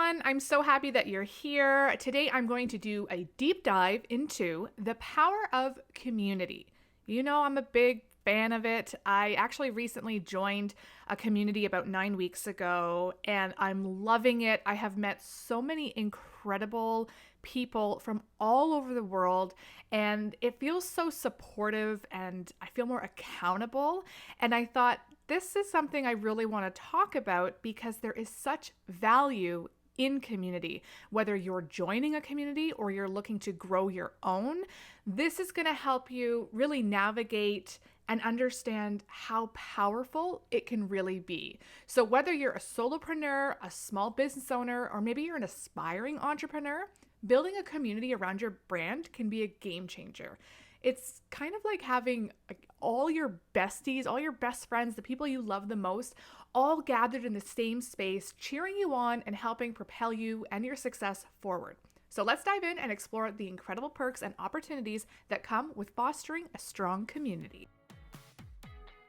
everyone. I'm so happy that you're here. Today, I'm going to do a deep dive into the power of community. You know, I'm a big fan of it. I actually recently joined a community about 9 weeks ago, and I'm loving it. I have met so many incredible people from all over the world, and it feels so supportive, and I feel more accountable. And I thought, this is something I really want to talk about because there is such value in community. Whether you're joining a community or you're looking to grow your own, this is going to help you really navigate and understand how powerful it can really be. So whether you're a solopreneur, a small business owner, or maybe you're an aspiring entrepreneur, building a community around your brand can be a game changer. It's kind of like having all your besties, all your best friends, the people you love the most, all gathered in the same space, cheering you on and helping propel you and your success forward. So let's dive in and explore the incredible perks and opportunities that come with fostering a strong community.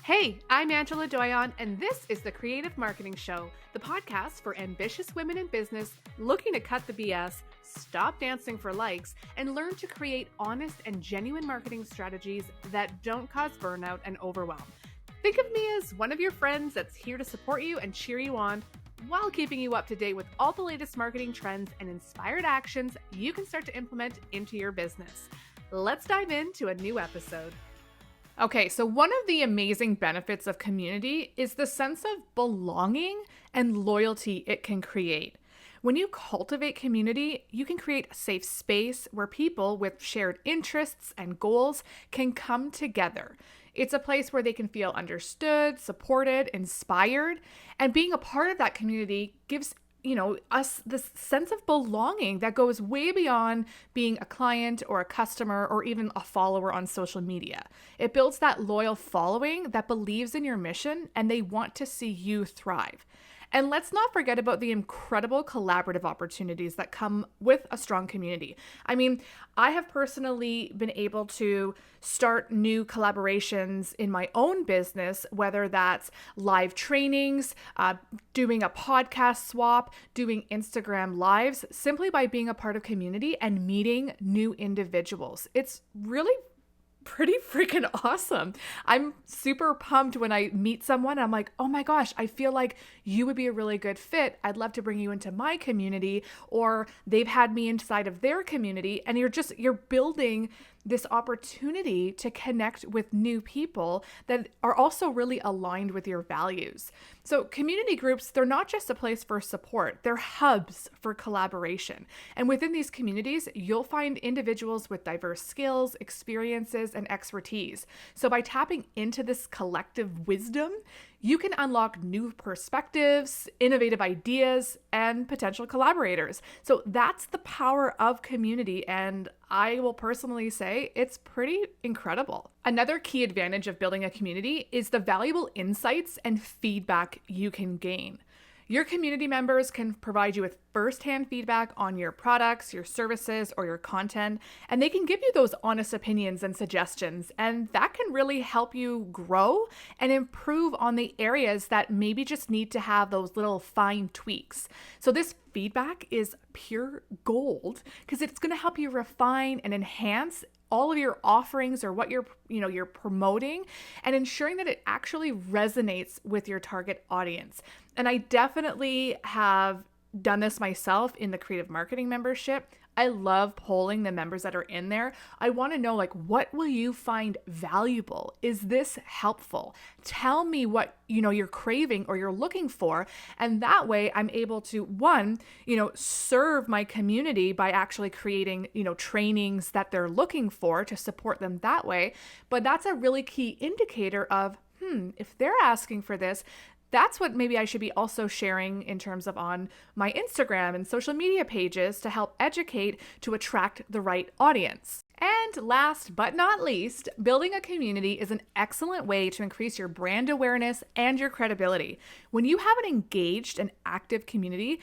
Hey, I'm Angela Doyon, and this is the Creative Marketing Show, the podcast for ambitious women in business looking to cut the BS, stop dancing for likes, and learn to create honest and genuine marketing strategies that don't cause burnout and overwhelm. Think of me as one of your friends that's here to support you and cheer you on while keeping you up to date with all the latest marketing trends and inspired actions you can start to implement into your business. Let's dive into a new episode. Okay, so one of the amazing benefits of community is the sense of belonging and loyalty it can create. When you cultivate community, you can create a safe space where people with shared interests and goals can come together. It's a place where they can feel understood, supported, inspired, and being a part of that community gives us this sense of belonging that goes way beyond being a client or a customer or even a follower on social media. It builds that loyal following that believes in your mission and they want to see you thrive. And let's not forget about the incredible collaborative opportunities that come with a strong community. I mean, I have personally been able to start new collaborations in my own business, whether that's live trainings, doing a podcast swap, doing Instagram lives, simply by being a part of community and meeting new individuals. It's really pretty freaking awesome. I'm super pumped when I meet someone. I'm like, oh my gosh, I feel like you would be a really good fit. I'd love to bring you into my community, or they've had me inside of their community, and you're building this opportunity to connect with new people that are also really aligned with your values. So community groups, they're not just a place for support, they're hubs for collaboration. And within these communities, you'll find individuals with diverse skills, experiences, and expertise. So by tapping into this collective wisdom, you can unlock new perspectives, innovative ideas, and potential collaborators. So that's the power of community, and I will personally say it's pretty incredible. Another key advantage of building a community is the valuable insights and feedback you can gain. Your community members can provide you with firsthand feedback on your products, your services, or your content, and they can give you those honest opinions and suggestions, and that can really help you grow and improve on the areas that maybe just need to have those little fine tweaks. So this feedback is pure gold because it's going to help you refine and enhance all of your offerings or what you're promoting, and ensuring that it actually resonates with your target audience. And I definitely have done this myself in the creative marketing membership. I love polling the members that are in there. I want to know, what will you find valuable? Is this helpful? Tell me what, you're craving or you're looking for. And that way I'm able to, one, serve my community by actually creating, trainings that they're looking for to support them that way. But that's a really key indicator of, if they're asking for this, that's what maybe I should be also sharing in terms of on my Instagram and social media pages to help educate to attract the right audience. And last but not least, building a community is an excellent way to increase your brand awareness and your credibility. When you have an engaged and active community,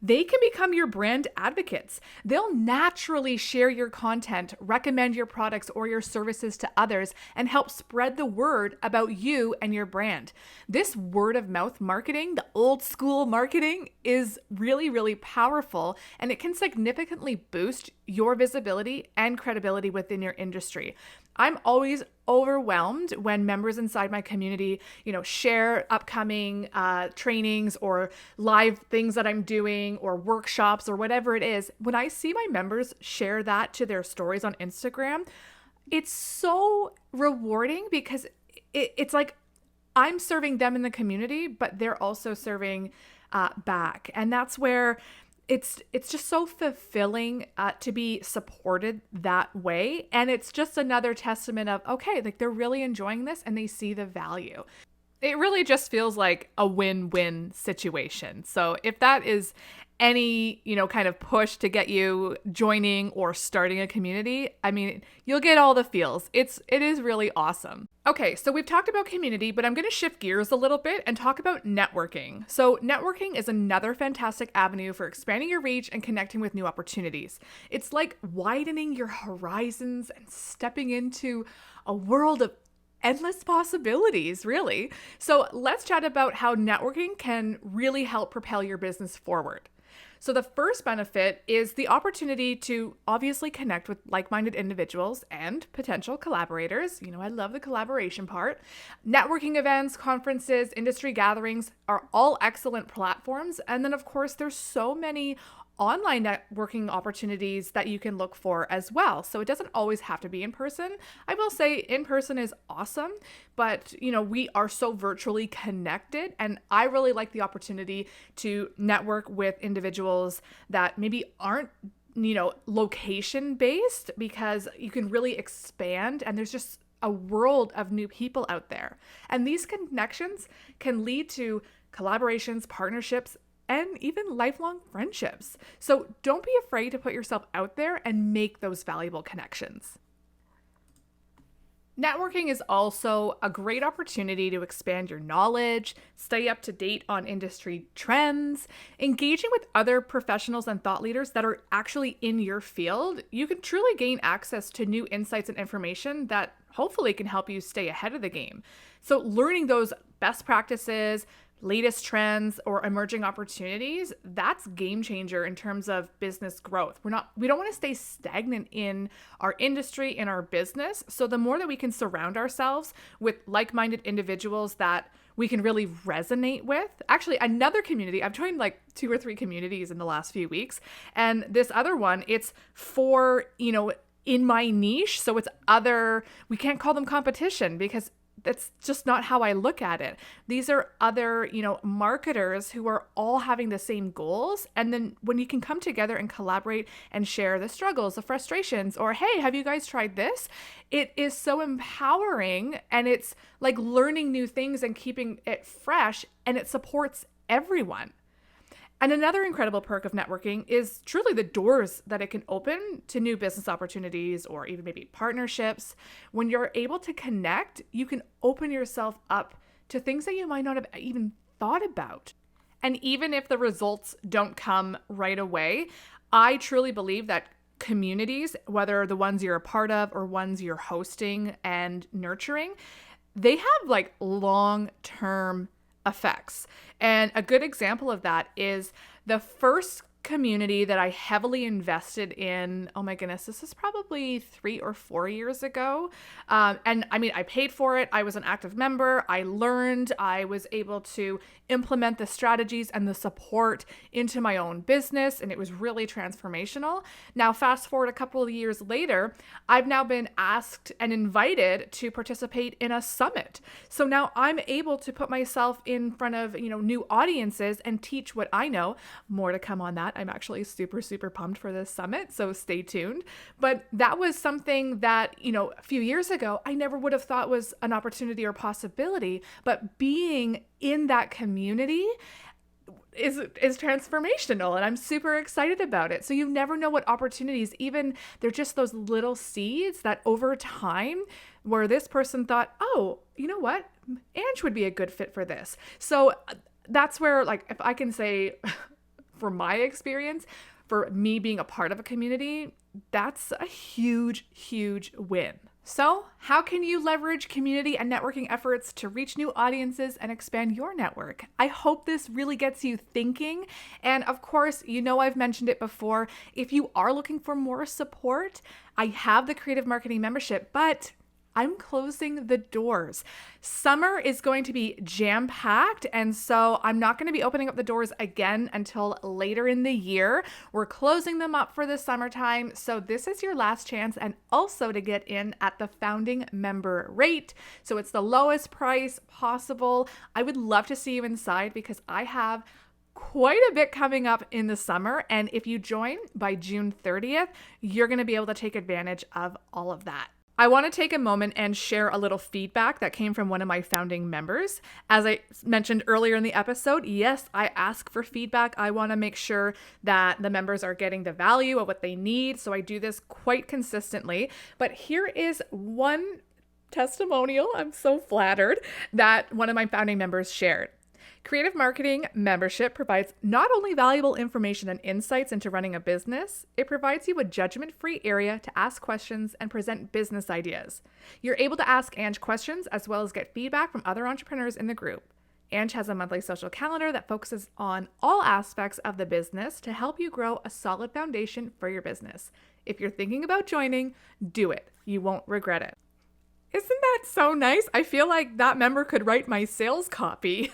they can become your brand advocates. They'll naturally share your content, recommend your products or your services to others, and help spread the word about you and your brand. This word of mouth marketing, the old school marketing, is really, really powerful, and it can significantly boost your visibility and credibility within your industry. I'm always overwhelmed when members inside my community, share upcoming trainings or live things that I'm doing or workshops or whatever it is. When I see my members share that to their stories on Instagram, it's so rewarding because it's like I'm serving them in the community, but they're also serving back. And that's where it's just so fulfilling to be supported that way. And it's just another testament of, okay, like they're really enjoying this and they see the value. It really just feels like a win-win situation. So if that is any, kind of push to get you joining or starting a community, I mean, you'll get all the feels. It is really awesome. Okay, so we've talked about community, but I'm going to shift gears a little bit and talk about networking. So networking is another fantastic avenue for expanding your reach and connecting with new opportunities. It's like widening your horizons and stepping into a world of endless possibilities, really. So let's chat about how networking can really help propel your business forward. So the first benefit is the opportunity to obviously connect with like-minded individuals and potential collaborators. I love the collaboration part. Networking events, conferences, industry gatherings are all excellent platforms. And then, of course, there's so many online networking opportunities that you can look for as well. So it doesn't always have to be in person. I will say in person is awesome, but we are so virtually connected, and I really like the opportunity to network with individuals that maybe aren't location based, because you can really expand and there's just a world of new people out there. And these connections can lead to collaborations, partnerships, and even lifelong friendships. So don't be afraid to put yourself out there and make those valuable connections. Networking is also a great opportunity to expand your knowledge, stay up to date on industry trends, engaging with other professionals and thought leaders that are actually in your field. You can truly gain access to new insights and information that hopefully can help you stay ahead of the game. So learning those best practices, latest trends, or emerging opportunities, that's game changer in terms of business growth. We don't want to stay stagnant in our industry, in our business. So the more that we can surround ourselves with like-minded individuals that we can really resonate with. Actually, another community, I've joined like 2 or 3 communities in the last few weeks. And this other one, it's for, in my niche. So it's we can't call them competition because that's just not how I look at it. These are other, marketers who are all having the same goals. And then when you can come together and collaborate and share the struggles, the frustrations, or, hey, have you guys tried this? It is so empowering, and it's like learning new things and keeping it fresh, and it supports everyone. And another incredible perk of networking is truly the doors that it can open to new business opportunities or even maybe partnerships. When you're able to connect, you can open yourself up to things that you might not have even thought about. And even if the results don't come right away, I truly believe that communities, whether the ones you're a part of or ones you're hosting and nurturing, they have like long-term effects. And a good example of that is the first community that I heavily invested in. Oh my goodness, this is probably 3 or 4 years ago. And I mean, I paid for it. I was an active member. I learned. I was able to implement the strategies and the support into my own business, and it was really transformational. Now, fast forward a couple of years later, I've now been asked and invited to participate in a summit. So now I'm able to put myself in front of, new audiences and teach what I know. More to come on that. I'm actually super, super pumped for this summit, so stay tuned. But that was something that, a few years ago, I never would have thought was an opportunity or possibility, but being in that community is transformational, and I'm super excited about it. So you never know what opportunities, even they're just those little seeds that over time where this person thought, oh, you know what? Ange would be a good fit for this. So that's where, like, if I can say for my experience, for me being a part of a community, that's a huge, huge win. So, how can you leverage community and networking efforts to reach new audiences and expand your network? I hope this really gets you thinking. And of course, I've mentioned it before. If you are looking for more support, I have the Creative Marketing Membership, but I'm closing the doors. Summer is going to be jam-packed, and so I'm not going to be opening up the doors again until later in the year. We're closing them up for the summertime, so this is your last chance, and also to get in at the founding member rate. So it's the lowest price possible. I would love to see you inside because I have quite a bit coming up in the summer, and if you join by June 30th, you're going to be able to take advantage of all of that. I want to take a moment and share a little feedback that came from one of my founding members. As I mentioned earlier in the episode, yes, I ask for feedback. I want to make sure that the members are getting the value of what they need. So I do this quite consistently. But here is one testimonial, I'm so flattered, that one of my founding members shared. Creative Marketing Membership provides not only valuable information and insights into running a business, it provides you a judgment-free area to ask questions and present business ideas. You're able to ask Ange questions as well as get feedback from other entrepreneurs in the group. Ange has a monthly social calendar that focuses on all aspects of the business to help you grow a solid foundation for your business. If you're thinking about joining, do it. You won't regret it. Isn't that so nice? I feel like that member could write my sales copy.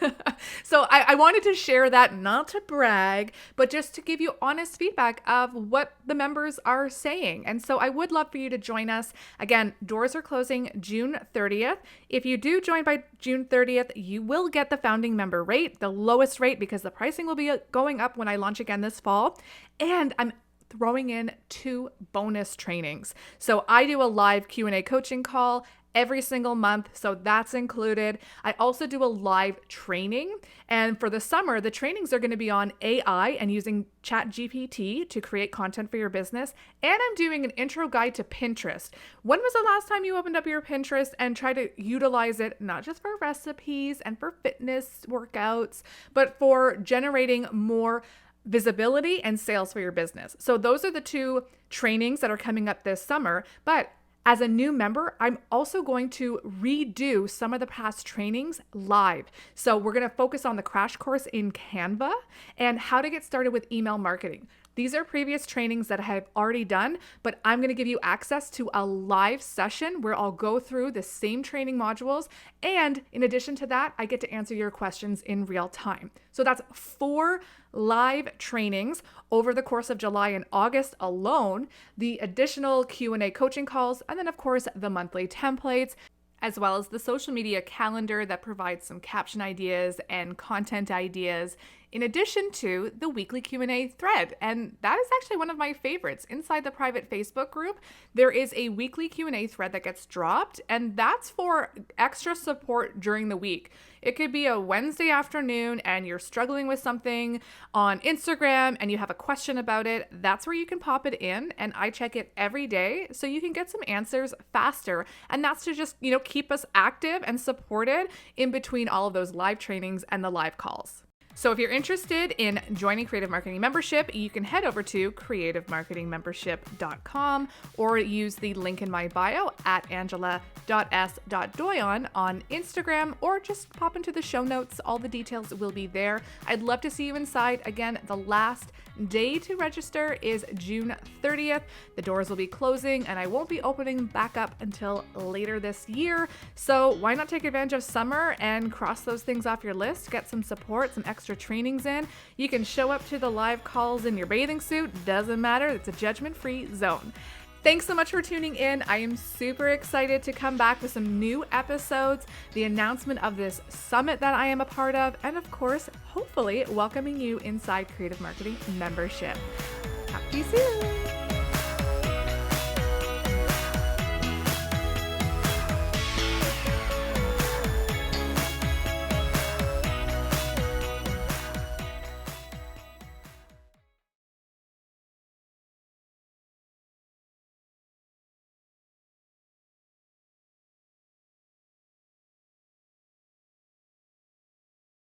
So I wanted to share that, not to brag, but just to give you honest feedback of what the members are saying. And so I would love for you to join us. Again, doors are closing June 30th. If you do join by June 30th, you will get the founding member rate, the lowest rate, because the pricing will be going up when I launch again this fall. And I'm throwing in 2 bonus trainings. So I do a live Q&A coaching call every single month, so that's included. I also do a live training, and for the summer, the trainings are going to be on AI and using ChatGPT to create content for your business, and I'm doing an intro guide to Pinterest. When was the last time you opened up your Pinterest and tried to utilize it, not just for recipes and for fitness workouts, but for generating more visibility and sales for your business? So those are the 2 trainings that are coming up this summer, but as a new member, I'm also going to redo some of the past trainings live. So we're going to focus on the crash course in Canva and how to get started with email marketing. These are previous trainings that I have already done, but I'm going to give you access to a live session where I'll go through the same training modules. And in addition to that, I get to answer your questions in real time. So that's 4 live trainings over the course of July and August alone, the additional Q&A coaching calls, and then of course the monthly templates, as well as the social media calendar that provides some caption ideas and content ideas, in addition to the weekly Q&A thread. And that is actually one of my favorites. Inside the private Facebook group, there is a weekly Q&A thread that gets dropped, and that's for extra support during the week. It could be a Wednesday afternoon and you're struggling with something on Instagram and you have a question about it. That's where you can pop it in, and I check it every day so you can get some answers faster. And that's to just, keep us active and supported in between all of those live trainings and the live calls. So if you're interested in joining Creative Marketing Membership, you can head over to creativemarketingmembership.com or use the link in my bio at angela.s.doyon on Instagram, or just pop into the show notes. All the details will be there. I'd love to see you inside. Again, the last day to register is June 30th. The doors will be closing and I won't be opening back up until later this year. So why not take advantage of summer and cross those things off your list, get some support, some extra trainings in. You can show up to the live calls in your bathing suit. Doesn't matter. It's a judgment-free zone. Thanks so much for tuning in. I am super excited to come back with some new episodes, the announcement of this summit that I am a part of, and of course, hopefully welcoming you inside Creative Marketing Membership. Talk to you soon.